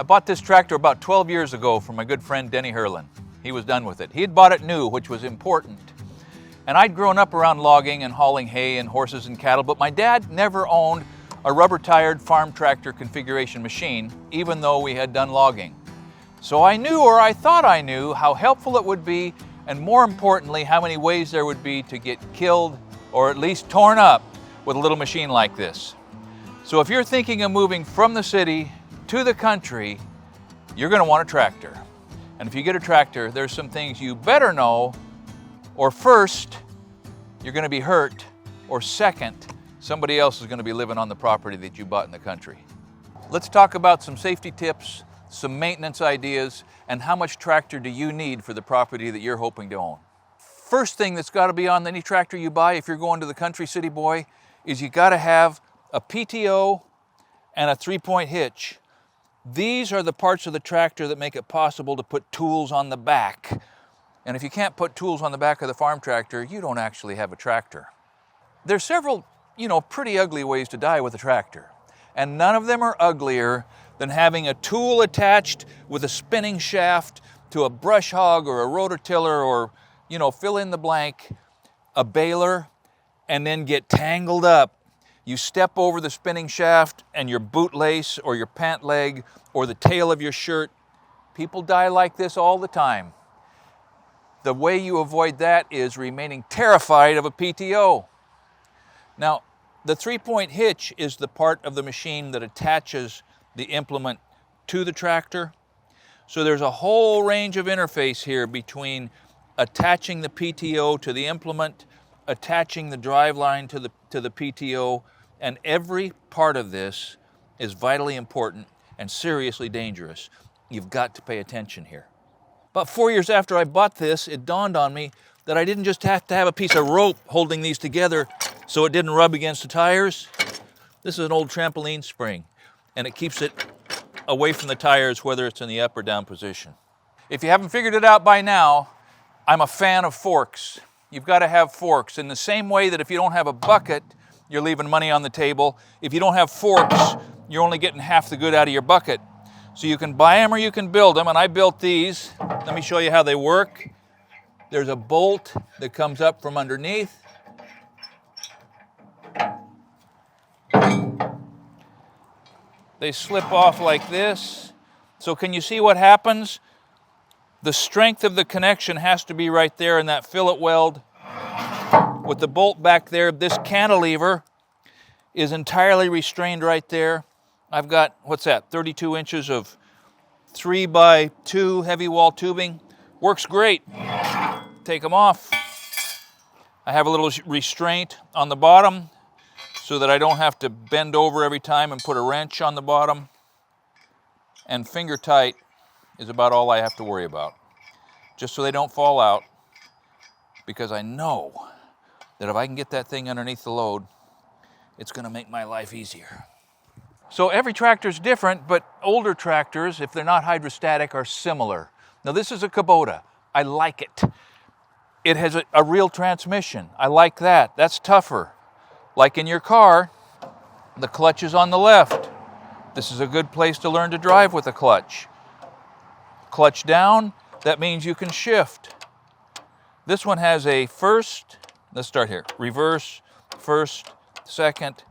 I bought this tractor about 12 years ago from my good friend Denny Herlin. He was done with it. He had bought it new, which was important. And I'd grown up around logging and hauling hay and horses and cattle, but my dad never owned a rubber-tired farm tractor configuration machine, even though we had done logging. So I knew, or I thought I knew, how helpful it would be, and more importantly, how many ways there would be to get killed or at least torn up with a little machine like this. So if you're thinking of moving from the city to the country, you're going to want a tractor. And if you get a tractor, there's some things you better know, or first, you're going to be hurt, or second, somebody else is going to be living on the property that you bought in the country. Let's talk about some safety tips, some maintenance ideas, and how much tractor do you need for the property that you're hoping to own. First thing that's got to be on any tractor you buy if you're going to the country, city boy, is you got to have a PTO and a 3-point hitch. These are the parts of the tractor that make it possible to put tools on the back. And if you can't put tools on the back of the farm tractor, you don't actually have a tractor. There's several, pretty ugly ways to die with a tractor. And none of them are uglier than having a tool attached with a spinning shaft to a brush hog or a rototiller or, fill in the blank, a baler, and then get tangled up. You step over the spinning shaft and your bootlace or your pant leg or the tail of your shirt. People die like this all the time. The way you avoid that is remaining terrified of a PTO. Now, the 3-point hitch is the part of the machine that attaches the implement to the tractor. So there's a whole range of interface here between attaching the PTO to the implement, attaching the driveline to the PTO, and every part of this is vitally important and seriously dangerous. You've got to pay attention here. About 4 years after I bought this, it dawned on me that I didn't just have to have a piece of rope holding these together so it didn't rub against the tires. This is an old trampoline spring, and it keeps it away from the tires whether it's in the up or down position. If you haven't figured it out by now, I'm a fan of forks. You've got to have forks. In the same way that if you don't have a bucket, you're leaving money on the table. If you don't have forks, you're only getting half the good out of your bucket. So you can buy them or you can build them, and I built these. Let me show you how they work. There's a bolt that comes up from underneath. They slip off like this. So can you see what happens? The strength of the connection has to be right there in that fillet weld. With the bolt back there, this cantilever is entirely restrained right there. I've got, 32 inches of 3x2 heavy wall tubing. Works great. Take them off. I have a little restraint on the bottom so that I don't have to bend over every time and put a wrench on the bottom. And finger tight is about all I have to worry about. Just so they don't fall out, because I know that if I can get that thing underneath the load, it's going to make my life easier. So every tractor is different, but older tractors, if they're not hydrostatic, are similar. Now this is a Kubota. I like it. It has a real transmission. I like that. That's tougher. Like in your car, the clutch is on the left. This is a good place to learn to drive with a clutch. Clutch down, that means you can shift. This one has a first, let's start here, reverse, first, second,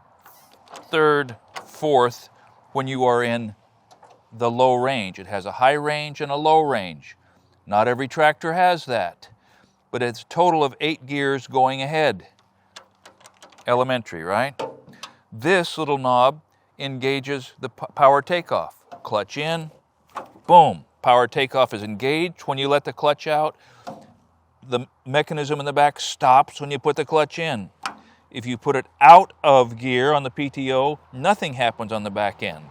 third, fourth, when you are in the low range. It has a high range and a low range. Not every tractor has that, but it's a total of 8 gears going ahead. Elementary, right? This little knob engages the power takeoff. Clutch in, boom, power takeoff is engaged. When you let the clutch out, the mechanism in the back stops when you put the clutch in. If you put it out of gear on the PTO, nothing happens on the back end.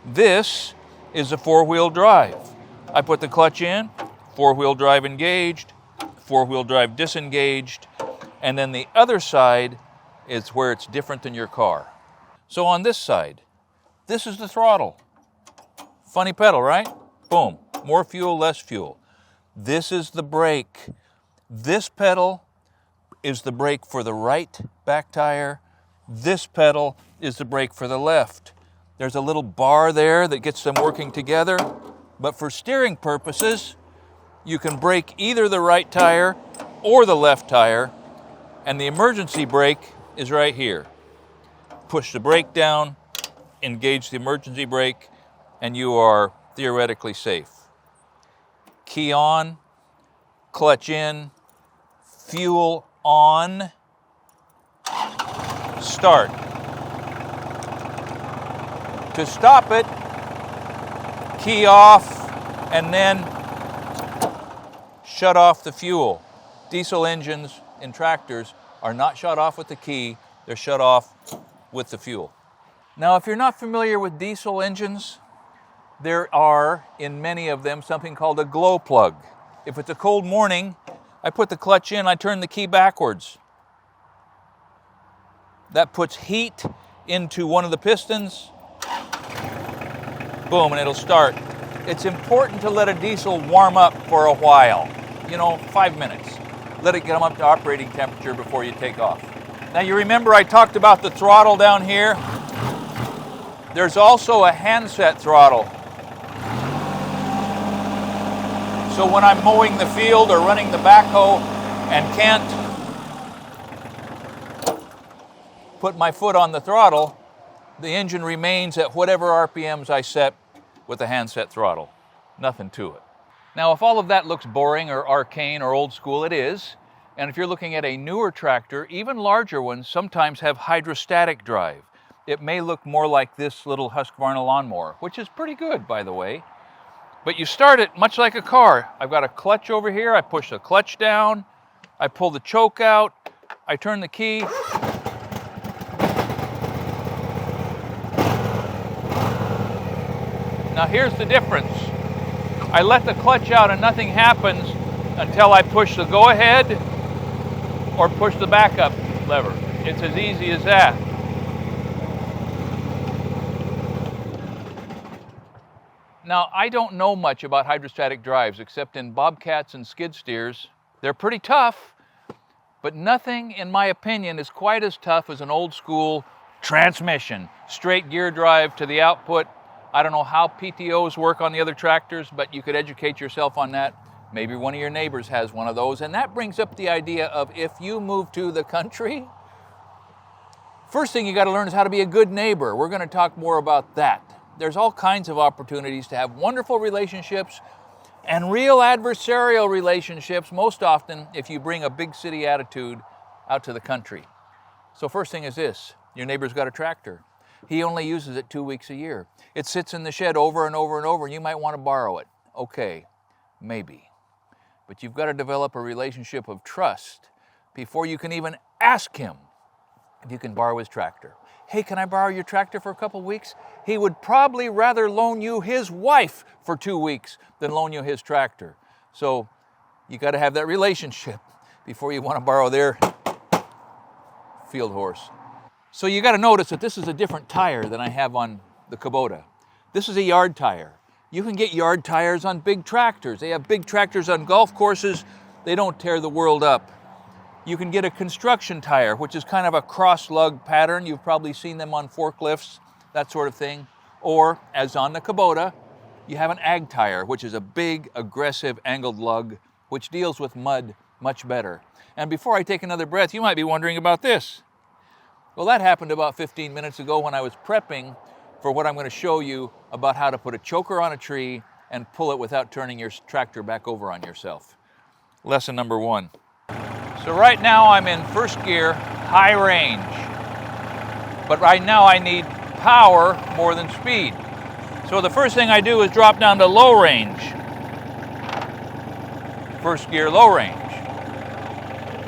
This is a 4-wheel drive. I put the clutch in, 4-wheel drive engaged, 4-wheel drive disengaged, and then the other side is where it's different than your car. So on this side, this is the throttle. Funny pedal, right? Boom. More fuel, less fuel. This is the brake. This pedal is the brake for the right back tire. This pedal is the brake for the left. There's a little bar there that gets them working together. But for steering purposes, you can brake either the right tire or the left tire, and the emergency brake is right here. Push the brake down, engage the emergency brake, and you are theoretically safe. Key on, clutch in, fuel on, start. To stop it, key off, and then shut off the fuel. Diesel engines in tractors are not shut off with the key, they're shut off with the fuel. Now, if you're not familiar with diesel engines, there are, in many of them, something called a glow plug. If it's a cold morning, I put the clutch in, I turn the key backwards. That puts heat into one of the pistons. Boom, and it'll start. It's important to let a diesel warm up for a while. 5 minutes. Let it get them up to operating temperature before you take off. Now you remember I talked about the throttle down here? There's also a handset throttle. So when I'm mowing the field or running the backhoe and can't put my foot on the throttle, the engine remains at whatever RPMs I set with the handset throttle. Nothing to it. Now, if all of that looks boring or arcane or old school, it is. And if you're looking at a newer tractor, even larger ones sometimes have hydrostatic drive. It may look more like this little Husqvarna lawnmower, which is pretty good, by the way. But you start it much like a car. I've got a clutch over here. I push the clutch down. I pull the choke out. I turn the key. Now here's the difference. I let the clutch out and nothing happens until I push the go ahead or push the backup lever. It's as easy as that. Now, I don't know much about hydrostatic drives except in bobcats and skid steers. They're pretty tough, but nothing, in my opinion, is quite as tough as an old school transmission. Straight gear drive to the output. I don't know how PTOs work on the other tractors, but you could educate yourself on that. Maybe one of your neighbors has one of those. And that brings up the idea of if you move to the country, first thing you got to learn is how to be a good neighbor. We're going to talk more about that. There's all kinds of opportunities to have wonderful relationships and real adversarial relationships, most often if you bring a big city attitude out to the country. So first thing is this, your neighbor's got a tractor. He only uses it 2 weeks a year. It sits in the shed over and over and over, and you might want to borrow it. Okay, maybe. But you've got to develop a relationship of trust before you can even ask him if you can borrow his tractor. Hey, can I borrow your tractor for a couple weeks? He would probably rather loan you his wife for 2 weeks than loan you his tractor. So you got to have that relationship before you want to borrow their field horse. So you got to notice that this is a different tire than I have on the Kubota. This is a yard tire. You can get yard tires on big tractors. They have big tractors on golf courses. They don't tear the world up. You can get a construction tire, which is kind of a cross-lug pattern. You've probably seen them on forklifts, that sort of thing. Or, as on the Kubota, you have an ag tire, which is a big, aggressive, angled lug, which deals with mud much better. And before I take another breath, you might be wondering about this. Well, that happened about 15 minutes ago when I was prepping for what I'm going to show you about how to put a choker on a tree and pull it without turning your tractor back over on yourself. Lesson number 1. So right now I'm in first gear, high range. But right now I need power more than speed. So the first thing I do is drop down to low range. First gear, low range.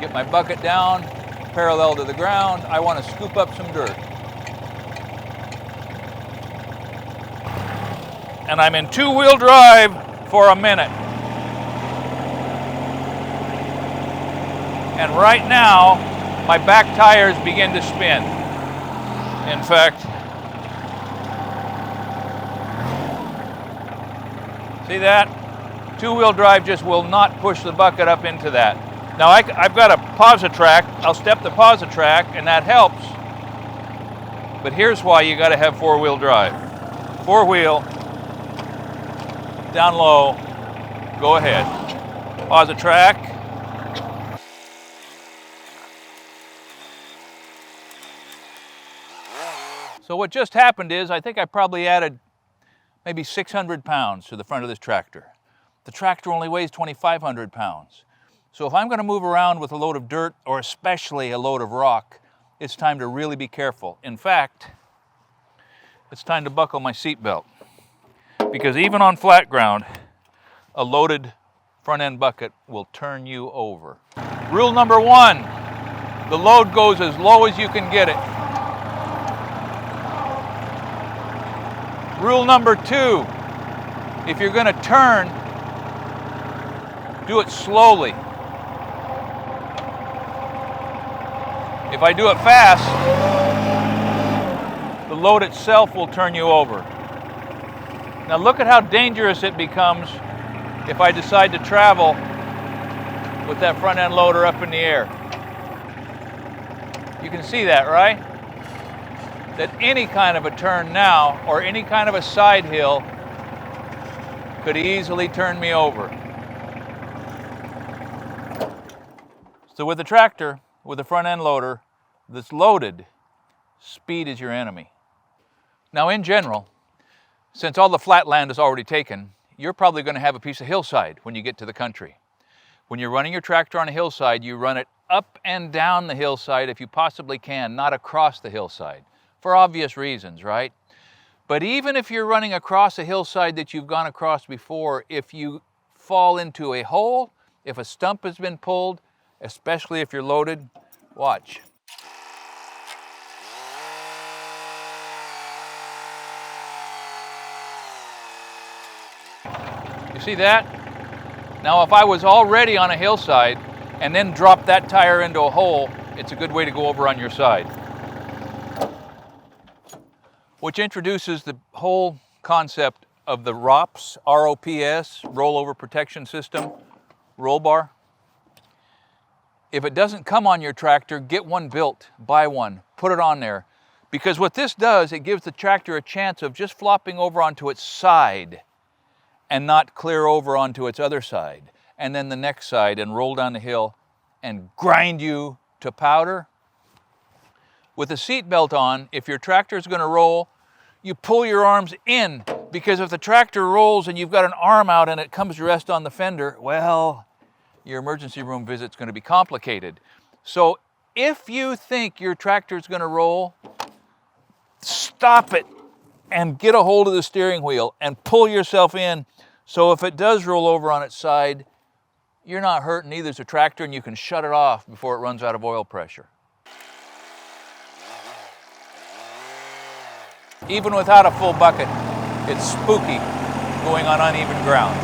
Get my bucket down, parallel to the ground. I want to scoop up some dirt. And I'm in 2-wheel drive for a minute. And right now, my back tires begin to spin. In fact, see that? 2-wheel drive just will not push the bucket up into that. Now I've got a Positrack. I'll step the Positrack, and that helps. But here's why you got to have four-wheel drive. Four-wheel, down low, go ahead. Pause the track. So what just happened is I think I probably added maybe 600 pounds to the front of this tractor. The tractor only weighs 2,500 pounds. So if I'm going to move around with a load of dirt, or especially a load of rock, it's time to really be careful. In fact, it's time to buckle my seatbelt. Because even on flat ground, a loaded front end bucket will turn you over. Rule number one, the load goes as low as you can get it. Rule number two, if you're going to turn, do it slowly. If I do it fast, the load itself will turn you over. Now look at how dangerous it becomes if I decide to travel with that front end loader up in the air. You can see that, right? That any kind of a turn now, or any kind of a side hill, could easily turn me over. So with a tractor, with a front end loader that's loaded, speed is your enemy. Now in general, since all the flat land is already taken, you're probably going to have a piece of hillside when you get to the country. When you're running your tractor on a hillside, you run it up and down the hillside if you possibly can, not across the hillside, for obvious reasons, right? But even if you're running across a hillside that you've gone across before, if you fall into a hole, if a stump has been pulled, especially if you're loaded, watch. You see that? Now if I was already on a hillside and then dropped that tire into a hole, it's a good way to go over on your side. Which introduces the whole concept of the ROPS, R-O-P-S, Rollover Protection System, roll bar. If it doesn't come on your tractor, get one built, buy one, put it on there. Because what this does, it gives the tractor a chance of just flopping over onto its side and not clear over onto its other side, and then the next side, and roll down the hill and grind you to powder. With a seatbelt on, if your tractor is going to roll, you pull your arms in, because if the tractor rolls and you've got an arm out and it comes to rest on the fender, well, your emergency room visit's going to be complicated. So if you think your tractor is going to roll, stop it and get a hold of the steering wheel and pull yourself in, so if it does roll over on its side, you're not hurt, neither is the tractor, and you can shut it off before it runs out of oil pressure. Even without a full bucket, it's spooky going on uneven ground.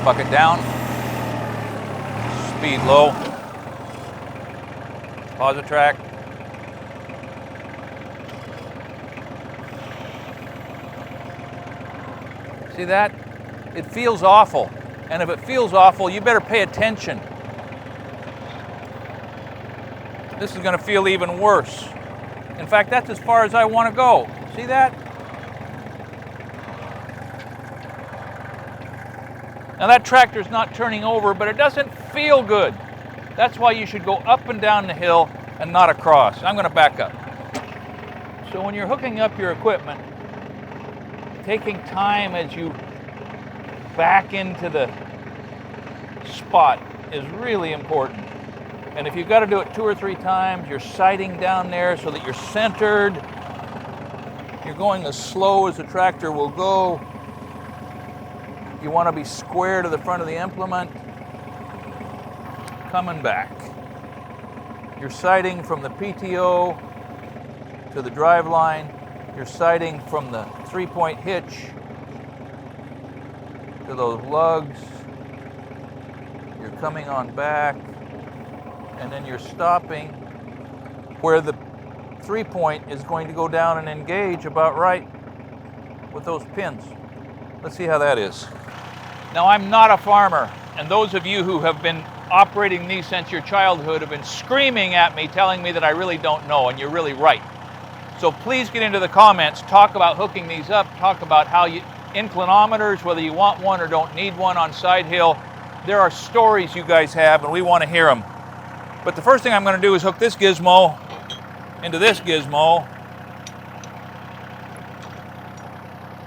Bucket down, speed low, pause the track. See that? It feels awful. And if it feels awful, you better pay attention. This is going to feel even worse. In fact, that's as far as I want to go. See that? Now that tractor's not turning over, but it doesn't feel good. That's why you should go up and down the hill and not across. I'm going to back up. So when you're hooking up your equipment, taking time as you back into the spot is really important. And if you've got to do it 2 or 3 times, you're sighting down there so that you're centered. You're going as slow as the tractor will go. You want to be square to the front of the implement. Coming back. You're sighting from the PTO to the drive line. You're sighting from the 3-point hitch to those lugs. You're coming on back, and then you're stopping where the 3-point is going to go down and engage about right with those pins. Let's see how that is. Now, I'm not a farmer, and those of you who have been operating these since your childhood have been screaming at me, telling me that I really don't know, and you're really right. So please get into the comments, talk about hooking these up, talk about how you, inclinometers, whether you want one or don't need one on side hill. There are stories you guys have, and we want to hear them. But the first thing I'm going to do is hook this gizmo into this gizmo.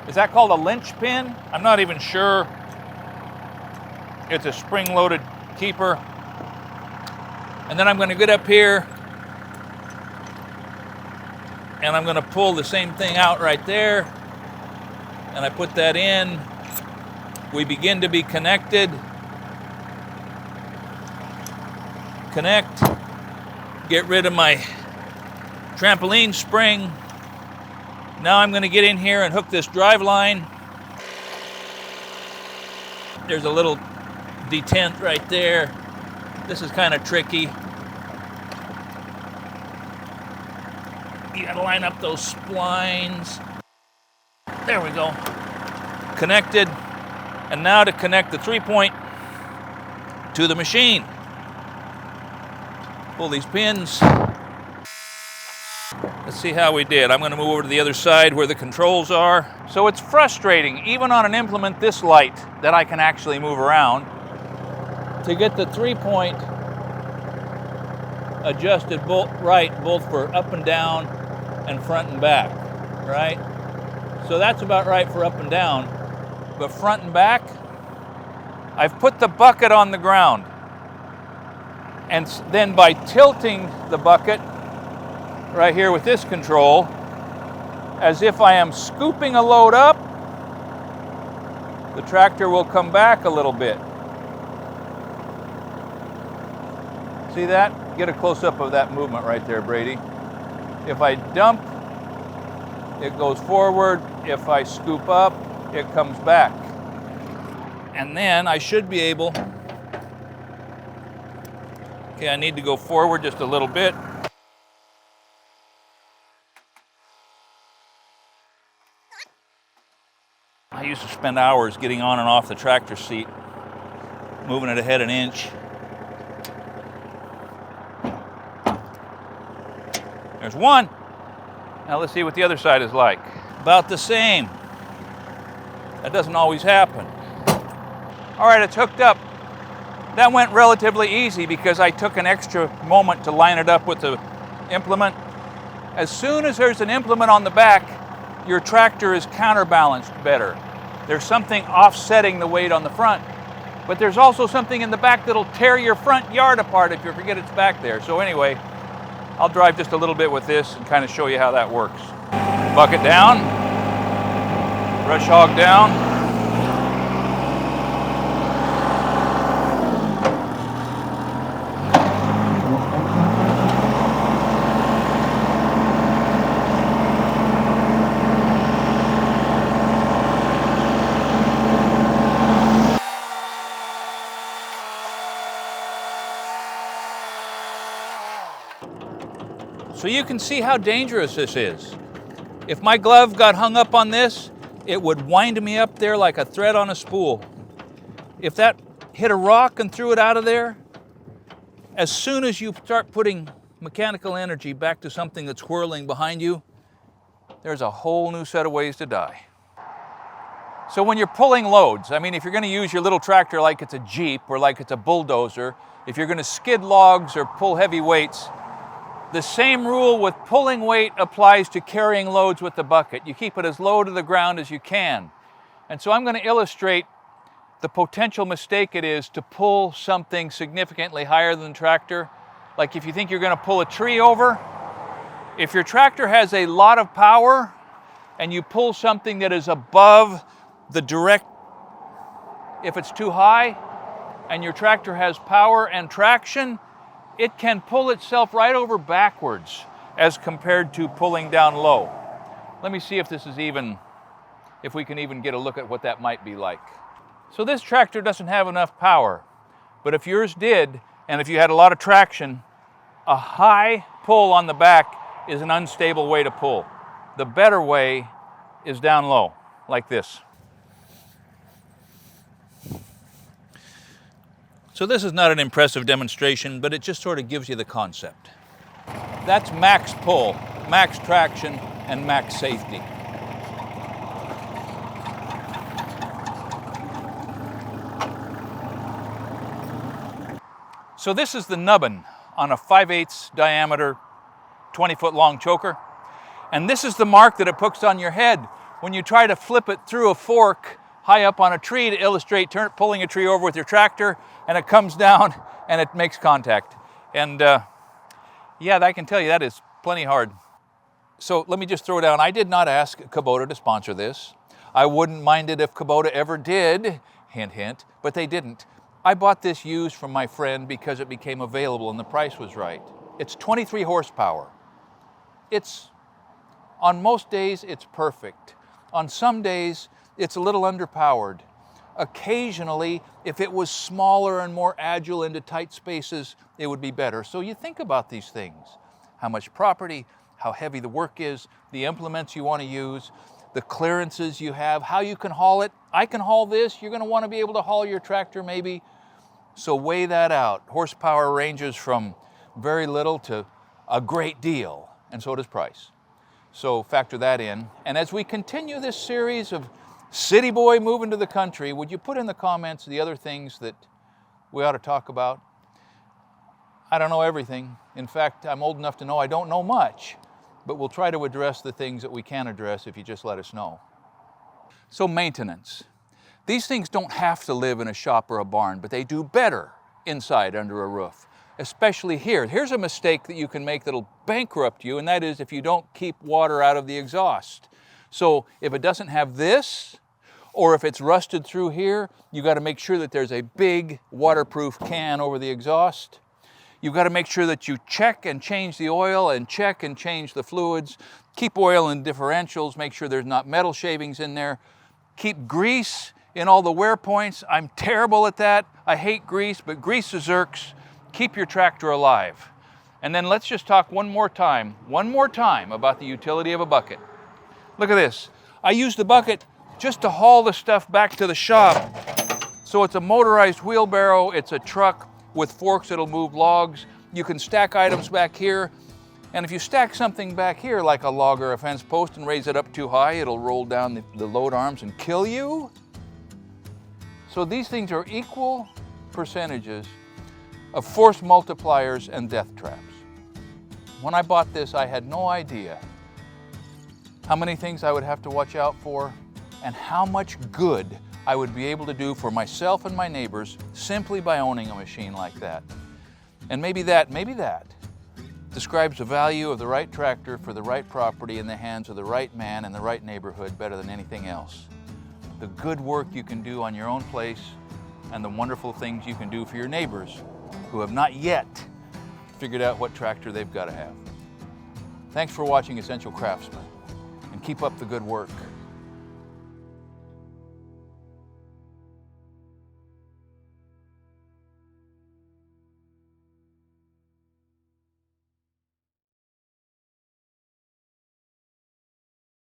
Is that called a lynch pin? I'm not even sure. It's a spring-loaded keeper. And then I'm going to get up here and I'm going to pull the same thing out right there, and I put that in. We begin to be connected. Connect. Get rid of my trampoline spring. Now I'm going to get in here and hook this drive line. There's a little detent right there. This is kind of tricky. You got to line up those splines. There we go. Connected. And now to connect the 3-point to the machine. Pull these pins. Let's see how we did. I'm going to move over to the other side where the controls are. So it's frustrating, even on an implement this light that I can actually move around, to get the 3-point adjusted both for up and down and front and back, right? So that's about right for up and down, but front and back, I've put the bucket on the ground, and then by tilting the bucket right here with this control, as if I am scooping a load up, the tractor will come back a little bit. See that? Get a close-up of that movement right there, Brady. If I dump, it goes forward. If I scoop up, it comes back. And then I should be able, okay, I need to go forward just a little bit. I used to spend hours getting on and off the tractor seat, moving it ahead an inch. There's one. Now let's see what the other side is like. About the same. That doesn't always happen. All right, it's hooked up. That went relatively easy because I took an extra moment to line it up with the implement. As soon as there's an implement on the back, your tractor is counterbalanced better. There's something offsetting the weight on the front, but there's also something in the back that'll tear your front yard apart if you forget it's back there. So anyway, I'll drive just a little bit with this and kind of show you how that works. Bucket down, brush hog down. So you can see how dangerous this is. If my glove got hung up on this, it would wind me up there like a thread on a spool. If that hit a rock and threw it out of there, as soon as you start putting mechanical energy back to something that's whirling behind you, there's a whole new set of ways to die. So when you're pulling loads, I mean, if you're going to use your little tractor like it's a Jeep or like it's a bulldozer, if you're going to skid logs or pull heavy weights, the same rule with pulling weight applies to carrying loads with the bucket. You keep it as low to the ground as you can. And so I'm going to illustrate the potential mistake it is to pull something significantly higher than the tractor. Like if you think you're going to pull a tree over, if your tractor has a lot of power and you pull something that is above the direct, if it's too high and your tractor has power and traction, it can pull itself right over backwards as compared to pulling down low. Let me see if this is even, if we can even get a look at what that might be like. So this tractor doesn't have enough power, but if yours did, and if you had a lot of traction, a high pull on the back is an unstable way to pull. The better way is down low, like this. So this is not an impressive demonstration, but it just sort of gives you the concept. That's max pull, max traction, and max safety. So this is the nubbin on a 5/8 diameter, 20-foot long choker. And this is the mark that it puts on your head when you try to flip it through a fork high up on a tree to illustrate pulling a tree over with your tractor, and it comes down and it makes contact. And yeah, I can tell you that is plenty hard. So let me just throw down, I did not ask Kubota to sponsor this. I wouldn't mind it if Kubota ever did, hint, hint, but they didn't. I bought this used from my friend because it became available and the price was right. It's 23 horsepower. On most days, it's perfect. On some days, it's a little underpowered. Occasionally, if it was smaller and more agile into tight spaces, it would be better. So you think about these things. How much property, how heavy the work is, the implements you want to use, the clearances you have, how you can haul it. I can haul this, you're going to want to be able to haul your tractor maybe. So weigh that out. Horsepower ranges from very little to a great deal, and so does price. So factor that in. And as we continue this series of City Boy moving to the country, would you put in the comments the other things that we ought to talk about? I don't know everything. In fact, I'm old enough to know I don't know much, but we'll try to address the things that we can address if you just let us know. So maintenance. These things don't have to live in a shop or a barn, but they do better inside under a roof, especially here. Here's a mistake that you can make that'll bankrupt you, and that is if you don't keep water out of the exhaust. So if it doesn't have this, or if it's rusted through here, you got to make sure that there's a big waterproof can over the exhaust. You've got to make sure that you check and change the oil and check and change the fluids. Keep oil in differentials, make sure there's not metal shavings in there. Keep grease in all the wear points. I'm terrible at that. I hate grease, but grease is Zerks. Keep your tractor alive. And then let's just talk one more time about the utility of a bucket. Look at this. I use the bucket just to haul the stuff back to the shop. So it's a motorized wheelbarrow, it's a truck with forks that'll move logs. You can stack items back here. And if you stack something back here like a log or a fence post and raise it up too high, it'll roll down the load arms and kill you. So these things are equal percentages of force multipliers and death traps. When I bought this, I had no idea how many things I would have to watch out for and how much good I would be able to do for myself and my neighbors simply by owning a machine like that. And maybe that describes the value of the right tractor for the right property in the hands of the right man in the right neighborhood better than anything else. The good work you can do on your own place and the wonderful things you can do for your neighbors who have not yet figured out what tractor they've got to have. Thanks for watching Essential Craftsman, and keep up the good work.